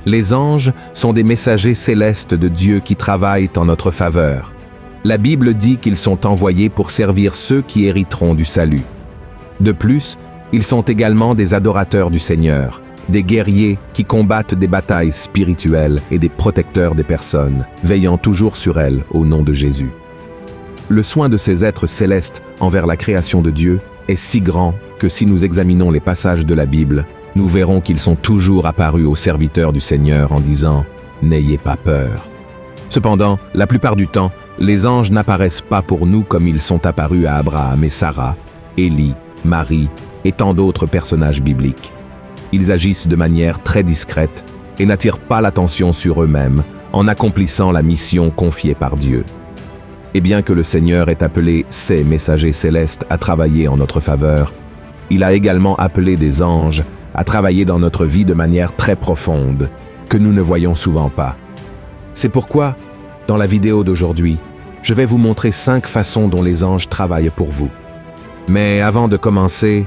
Les anges sont des messagers célestes de Dieu qui travaillent en notre faveur. La Bible dit qu'ils sont envoyés pour servir ceux qui hériteront du salut. De plus, ils sont également des adorateurs du Seigneur, des guerriers qui combattent des batailles spirituelles et des protecteurs des personnes, veillant toujours sur elles au nom de Jésus. Le soin de ces êtres célestes envers la création de Dieu est si grand que si nous examinons les passages de la Bible, nous verrons qu'ils sont toujours apparus aux serviteurs du Seigneur en disant « N'ayez pas peur ». Cependant, la plupart du temps, les anges n'apparaissent pas pour nous comme ils sont apparus à Abraham et Sarah, Élie, Marie et tant d'autres personnages bibliques. Ils agissent de manière très discrète et n'attirent pas l'attention sur eux-mêmes en accomplissant la mission confiée par Dieu. Et bien que le Seigneur ait appelé ses messagers célestes à travailler en notre faveur, il a également appelé des anges à travailler dans notre vie de manière très profonde, que nous ne voyons souvent pas. C'est pourquoi, dans la vidéo d'aujourd'hui, je vais vous montrer 5 façons dont les anges travaillent pour vous. Mais avant de commencer,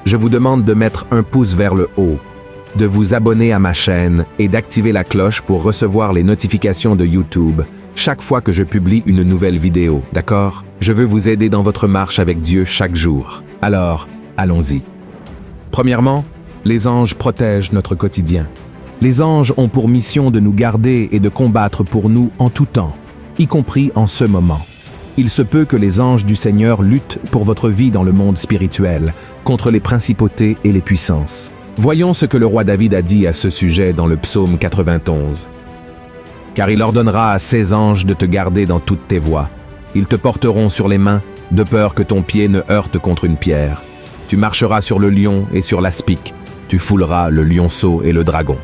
je vous demande de mettre un pouce vers le haut, de vous abonner à ma chaîne et d'activer la cloche pour recevoir les notifications de YouTube chaque fois que je publie une nouvelle vidéo, d'accord? Je veux vous aider dans votre marche avec Dieu chaque jour. Alors, allons-y. Premièrement, les anges protègent notre quotidien. Les anges ont pour mission de nous garder et de combattre pour nous en tout temps, y compris en ce moment. Il se peut que les anges du Seigneur luttent pour votre vie dans le monde spirituel, contre les principautés et les puissances. Voyons ce que le roi David a dit à ce sujet dans le psaume 91. « Car il ordonnera à ses anges de te garder dans toutes tes voies. Ils te porteront sur les mains, de peur que ton pied ne heurte contre une pierre. Tu marcheras sur le lion et sur l'aspic. Tu fouleras le lionceau et le dragon. »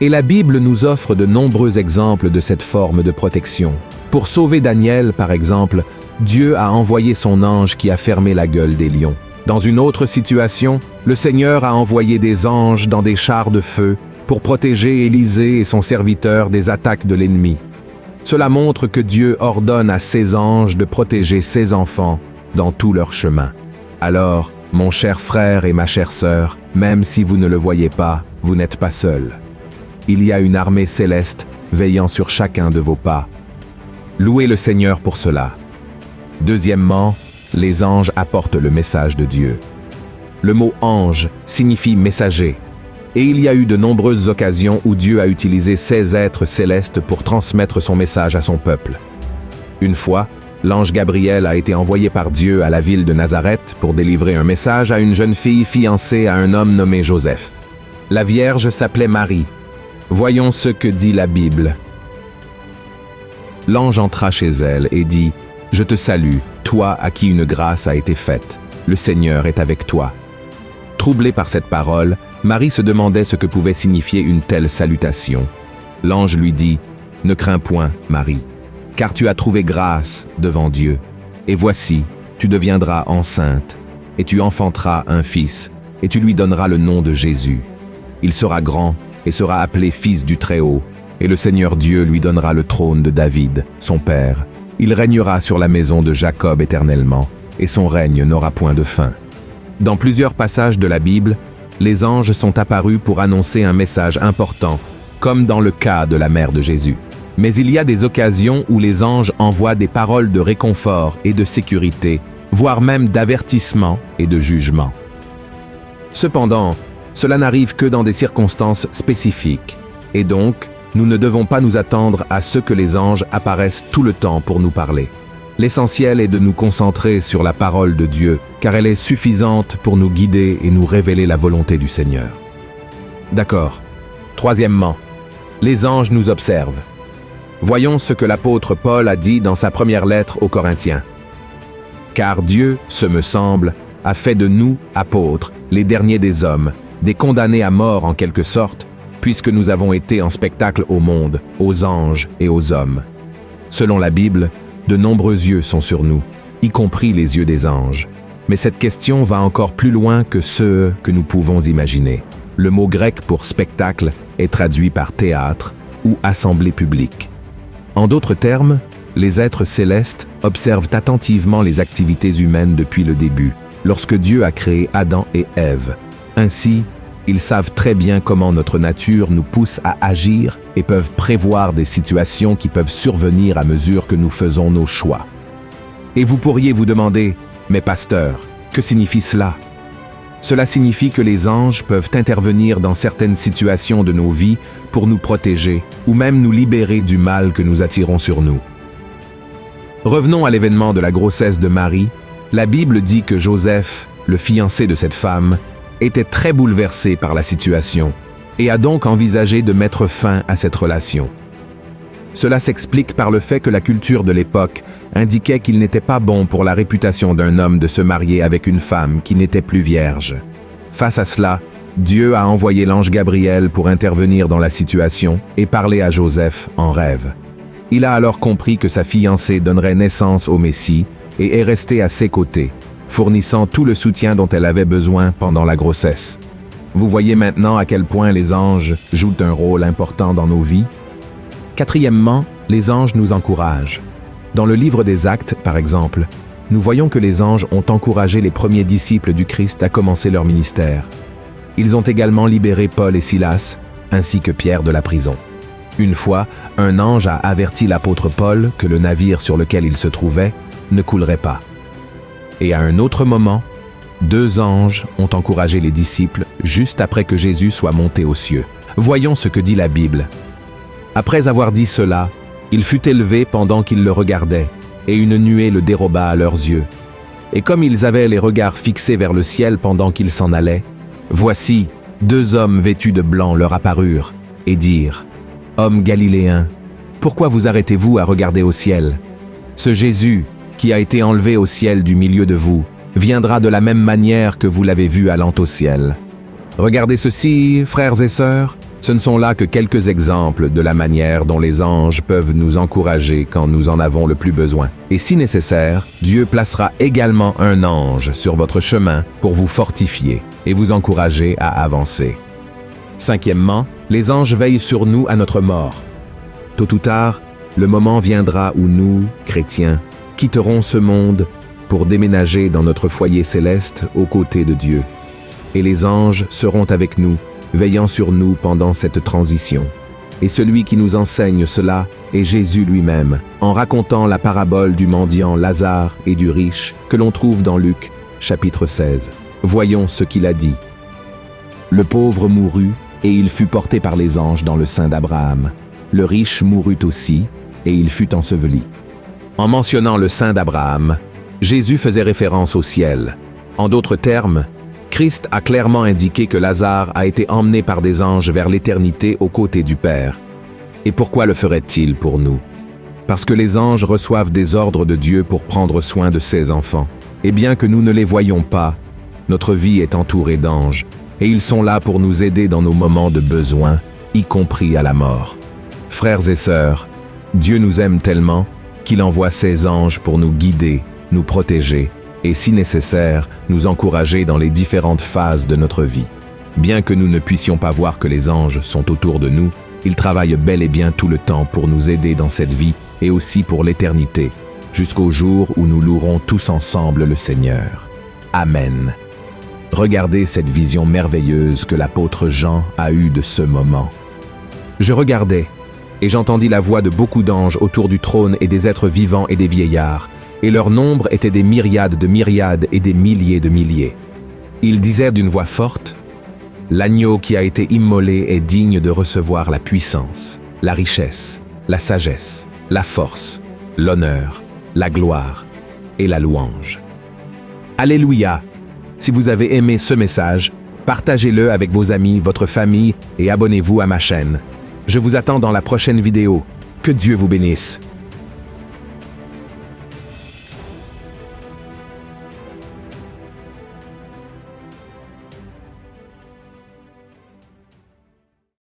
Et la Bible nous offre de nombreux exemples de cette forme de protection. Pour sauver Daniel, par exemple, Dieu a envoyé son ange qui a fermé la gueule des lions. Dans une autre situation, le Seigneur a envoyé des anges dans des chars de feu pour protéger Élisée et son serviteur des attaques de l'ennemi. Cela montre que Dieu ordonne à ses anges de protéger ses enfants dans tout leur chemin. Alors, mon cher frère et ma chère sœur, même si vous ne le voyez pas, vous n'êtes pas seul. Il y a une armée céleste veillant sur chacun de vos pas. Louez le Seigneur pour cela. Deuxièmement, les anges apportent le message de Dieu. Le mot « ange » signifie « messager ». Et il y a eu de nombreuses occasions où Dieu a utilisé ces êtres célestes pour transmettre son message à son peuple. Une fois, l'ange Gabriel a été envoyé par Dieu à la ville de Nazareth pour délivrer un message à une jeune fille fiancée à un homme nommé Joseph. La Vierge s'appelait Marie. Voyons ce que dit la Bible. L'ange entra chez elle et dit « Je te salue, toi à qui une grâce a été faite. Le Seigneur est avec toi. » Troublée par cette parole, Marie se demandait ce que pouvait signifier une telle salutation. L'ange lui dit « Ne crains point, Marie, car tu as trouvé grâce devant Dieu. Et voici, tu deviendras enceinte, et tu enfanteras un fils, et tu lui donneras le nom de Jésus. Il sera grand et sera appelé fils du Très-Haut, et le Seigneur Dieu lui donnera le trône de David, son père. Il régnera sur la maison de Jacob éternellement, et son règne n'aura point de fin. » Dans plusieurs passages de la Bible, les anges sont apparus pour annoncer un message important, comme dans le cas de la mère de Jésus. Mais il y a des occasions où les anges envoient des paroles de réconfort et de sécurité, voire même d'avertissement et de jugement. Cependant, cela n'arrive que dans des circonstances spécifiques, et donc, nous ne devons pas nous attendre à ce que les anges apparaissent tout le temps pour nous parler. L'essentiel est de nous concentrer sur la parole de Dieu, car elle est suffisante pour nous guider et nous révéler la volonté du Seigneur. D'accord. Troisièmement, les anges nous observent. Voyons ce que l'apôtre Paul a dit dans sa première lettre aux Corinthiens. « Car Dieu, ce me semble, a fait de nous, apôtres, les derniers des hommes, des condamnés à mort en quelque sorte, puisque nous avons été en spectacle au monde, aux anges et aux hommes. Selon la Bible, de nombreux yeux sont sur nous, y compris les yeux des anges. Mais cette question va encore plus loin que ceux que nous pouvons imaginer. Le mot grec pour spectacle est traduit par théâtre ou assemblée publique. En d'autres termes, les êtres célestes observent attentivement les activités humaines depuis le début, lorsque Dieu a créé Adam et Ève. Ainsi, Ils savent très bien comment notre nature nous pousse à agir et peuvent prévoir des situations qui peuvent survenir à mesure que nous faisons nos choix. Et vous pourriez vous demander, mais pasteur, que signifie cela? Cela signifie que les anges peuvent intervenir dans certaines situations de nos vies pour nous protéger ou même nous libérer du mal que nous attirons sur nous. Revenons à l'événement de la grossesse de Marie. La Bible dit que Joseph, le fiancé de cette femme, était très bouleversé par la situation et a donc envisagé de mettre fin à cette relation. Cela s'explique par le fait que la culture de l'époque indiquait qu'il n'était pas bon pour la réputation d'un homme de se marier avec une femme qui n'était plus vierge. Face à cela, Dieu a envoyé l'ange Gabriel pour intervenir dans la situation et parler à Joseph en rêve. Il a alors compris que sa fiancée donnerait naissance au Messie et est resté à ses côtés, fournissant tout le soutien dont elle avait besoin pendant la grossesse. Vous voyez maintenant à quel point les anges jouent un rôle important dans nos vies? Quatrièmement, les anges nous encouragent. Dans le livre des Actes, par exemple, nous voyons que les anges ont encouragé les premiers disciples du Christ à commencer leur ministère. Ils ont également libéré Paul et Silas, ainsi que Pierre de la prison. Une fois, un ange a averti l'apôtre Paul que le navire sur lequel il se trouvait ne coulerait pas. Et à un autre moment, 2 anges ont encouragé les disciples juste après que Jésus soit monté aux cieux. Voyons ce que dit la Bible. Après avoir dit cela, il fut élevé pendant qu'ils le regardaient, et une nuée le déroba à leurs yeux. Et comme ils avaient les regards fixés vers le ciel pendant qu'ils s'en allaient, voici, 2 hommes vêtus de blanc leur apparurent, et dirent, « Hommes galiléens, pourquoi vous arrêtez-vous à regarder au ciel? Ce Jésus, qui a été enlevé au ciel du milieu de vous, viendra de la même manière que vous l'avez vu allant au ciel. Regardez ceci, frères et sœurs, ce ne sont là que quelques exemples de la manière dont les anges peuvent nous encourager quand nous en avons le plus besoin. Et si nécessaire, Dieu placera également un ange sur votre chemin pour vous fortifier et vous encourager à avancer. Cinquièmement, les anges veillent sur nous à notre mort. Tôt ou tard, le moment viendra où nous, chrétiens, quitterons ce monde pour déménager dans notre foyer céleste aux côtés de Dieu. Et les anges seront avec nous, veillant sur nous pendant cette transition. Et celui qui nous enseigne cela est Jésus lui-même, en racontant la parabole du mendiant Lazare et du riche que l'on trouve dans Luc, chapitre 16. Voyons ce qu'il a dit. Le pauvre mourut, et il fut porté par les anges dans le sein d'Abraham. Le riche mourut aussi, et il fut enseveli. En mentionnant le sein d'Abraham, Jésus faisait référence au ciel. En d'autres termes, Christ a clairement indiqué que Lazare a été emmené par des anges vers l'éternité aux côtés du Père. Et pourquoi le ferait-il pour nous? Parce que les anges reçoivent des ordres de Dieu pour prendre soin de ses enfants. Et bien que nous ne les voyions pas, notre vie est entourée d'anges, et ils sont là pour nous aider dans nos moments de besoin, y compris à la mort. Frères et sœurs, Dieu nous aime tellement qu'il envoie ses anges pour nous guider, nous protéger, et si nécessaire, nous encourager dans les différentes phases de notre vie. Bien que nous ne puissions pas voir que les anges sont autour de nous, ils travaillent bel et bien tout le temps pour nous aider dans cette vie et aussi pour l'éternité, jusqu'au jour où nous louerons tous ensemble le Seigneur. Amen. Regardez cette vision merveilleuse que l'apôtre Jean a eue de ce moment. Je regardais, et j'entendis la voix de beaucoup d'anges autour du trône et des êtres vivants et des vieillards, et leur nombre était des myriades de myriades et des milliers de milliers. Ils disaient d'une voix forte, « L'agneau qui a été immolé est digne de recevoir la puissance, la richesse, la sagesse, la force, l'honneur, la gloire et la louange. » Alléluia! Si vous avez aimé ce message, partagez-le avec vos amis, votre famille et abonnez-vous à ma chaîne. Je vous attends dans la prochaine vidéo. Que Dieu vous bénisse.